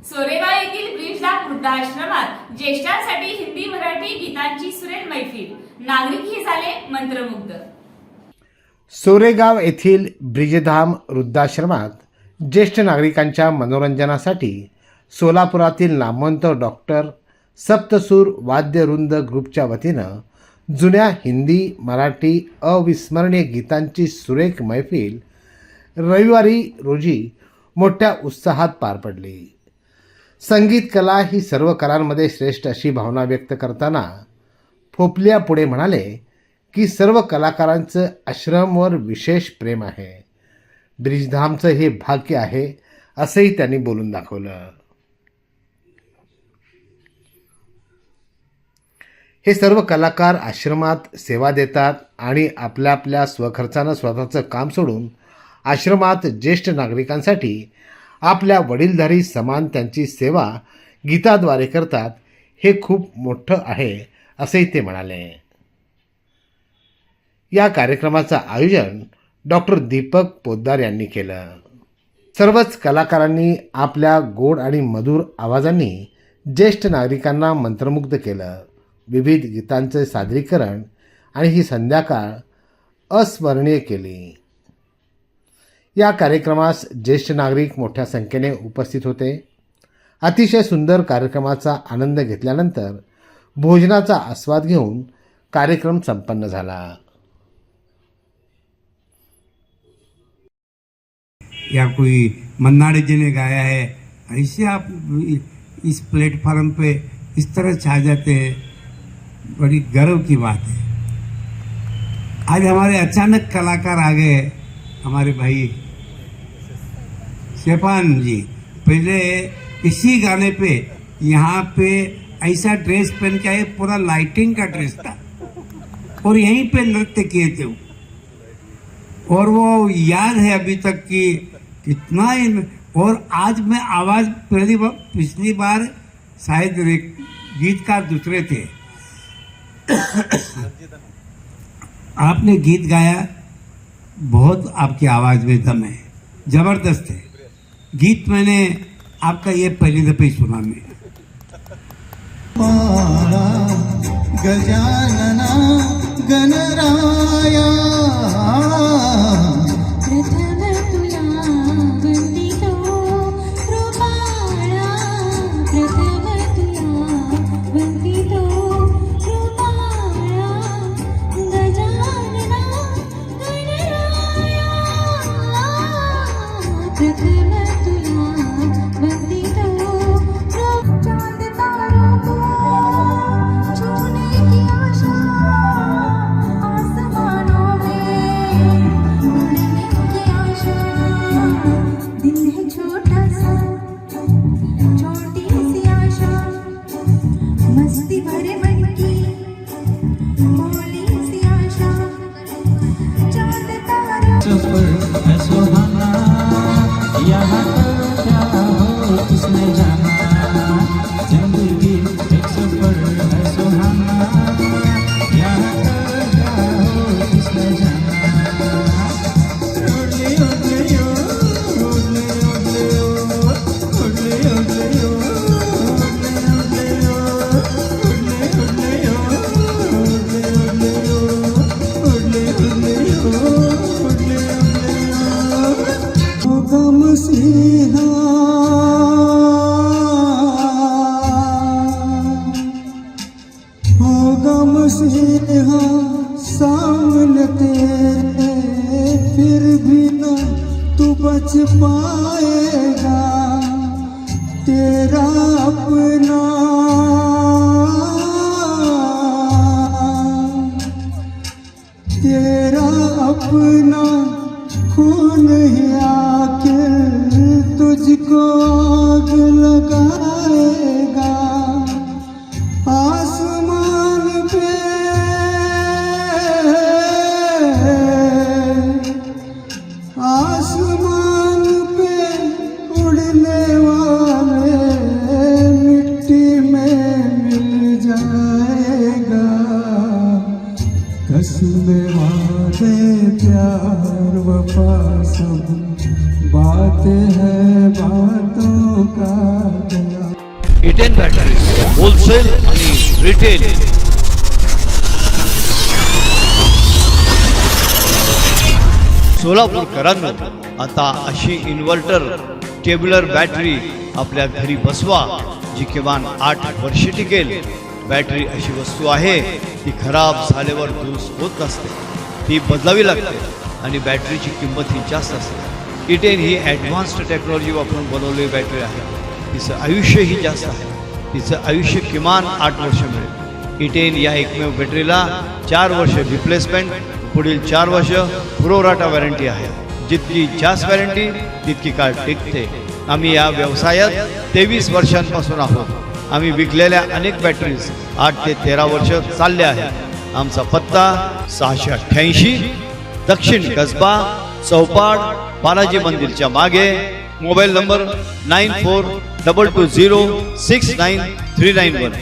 सोरेगाव येथील ब्रिजधाम वृद्धाश्रमात ज्येष्ठांसाठी हिंदी मराठी गीतांची सुरेल मैफिल, नागरिकही झाले मंत्रमुग्ध। सोरेगाव येथील ब्रिजधाम वृद्धाश्रमात ज्येष्ठ नागरिकांच्या मनोरंजनासाठी सोलापुरातील नामवंत डॉक्टर सप्तसूर वाद्यवृंद ग्रुपच्या वतीनं जुन्या हिंदी मराठी अविस्मरणीय गीतांची सुरेख मैफिल रविवारी रोजी मोठ्या उत्साहात पार पडली। संगीत कला ही सर्व कलांमध्ये श्रेष्ठ अशी भावना व्यक्त करताना फोपलिया पुढे म्हणाले की सर्व कलाकारांचं आश्रमवर विशेष प्रेम आहे, ब्रिजधामचं हे भाग्य आहे असंही त्यांनी बोलून दाखवलं। हे सर्व कलाकार आश्रमात सेवा देतात आणि आपल्या आपल्या स्वखर्चानं स्वतःचं काम सोडून आश्रमात ज्येष्ठ नागरिकांसाठी आपल्या वडीलधारी समान त्यांची सेवा गीताद्वारे करतात। हे खूप मोठं आहे असेही ते म्हणाले। या कार्यक्रमाचं आयोजन डॉक्टर दीपक पोद्दार यांनी केलं। सर्वच कलाकारांनी आपल्या गोड आणि मधुर आवाजांनी ज्येष्ठ नागरिकांना मंत्रमुग्ध केलं। विविध गीतांचे सादरीकरण आणि ही संध्याकाळ अस्मरणीय केली। या कार्यक्रमास ज्येष्ठ नागरिक मोठ्या संख्येने उपस्थित होते। अतिशय सुंदर कार्यक्रमाचा आनंद घेतल्यानंतर भोजनाचा आस्वाद घेऊन कार्यक्रम संपन्न झाला। या कोई मन्नाडे जी ने गाया है, ऐसे आप इस प्लेटफॉर्म पे इस तरह छा जाते हैं, बड़ी गर्व की बात है। आज हमारे अचानक कलाकार आ गए, हमारे भाई शेफान जी। पहले इसी गाने पे यहाँ पे ऐसा ड्रेस पहन के आए, पूरा लाइटिंग का ड्रेस था और यहीं पे नृत्य किए थे और वो याद है अभी तक कि कितना। और आज मैं आवाज पिछली बार शायद गीतकार दूसरे थे, आपने गीत गाया, बहुत आपकी आवाज में दम है, जबरदस्त है गीत। मैंने आपका ये पहली दफे सुना मैं। गजानना गणराया मस्ती भरे मन की मोली सी आशा, चांद तारा सफर है सुहाना, यहाँ तो क्या हो किसने जाना, जिंदगी एक सफर है सुहाना, यहाँ तो क्या हो किसने जाना। ओडले ओडले यो, ओडले ओडले यो, ओडले ओडले यो, सामने तेरे फिर भी न तू बच पाएगा, तेरा अपना तेरा अपना खून ही आखिर तुझको आग लगाएगा। आसमान पे उड़ने वाले मिट्टी में मिल जाएगा। कसमें वादे प्यार वफा सब बात है बातों का। इटेन बॅटरीज होलसेल आणि रिटेल. सोलापूरकरांनो, आता अशी इन्व्हर्टर टेब्युलर बॅटरी आपल्या घरी बसवा जी किमान 8 वर्षे टिकेल. बॅटरी अशी वस्तू आहे ती खराब झाल्यावर दुरुस्त होत नसते, ती बदलावी लागते आणि बॅटरीची किंमत ही जास्त असते. इटेन ही ॲडव्हान्स्ड टेक्नॉलॉजी वापरून बनवलेली बॅटरी आहे. तिचं आयुष्यही जास्त आहे. तिचं आयुष्य किमान 8 वर्ष मिळेल. इटेन या एकमेव बॅटरीला 4 वर्ष रिप्लेसमेंट, पुढील 4 वर्ष प्रोराटा वॉरंटी आहे. जितकी जास्त वॉरंटी तितकी काळ टिकते. आम्ही या व्यवसायात 23 वर्षांपासून आहोत. आम्ही विकलेल्या अनेक बॅटरीज 8 ते 13 वर्ष चालल्या आहेत. आमचा पत्ता 688 दक्षिण कसबा चौपाड बालाजी मंदिरच्या मागे. Mobile number 9422069391.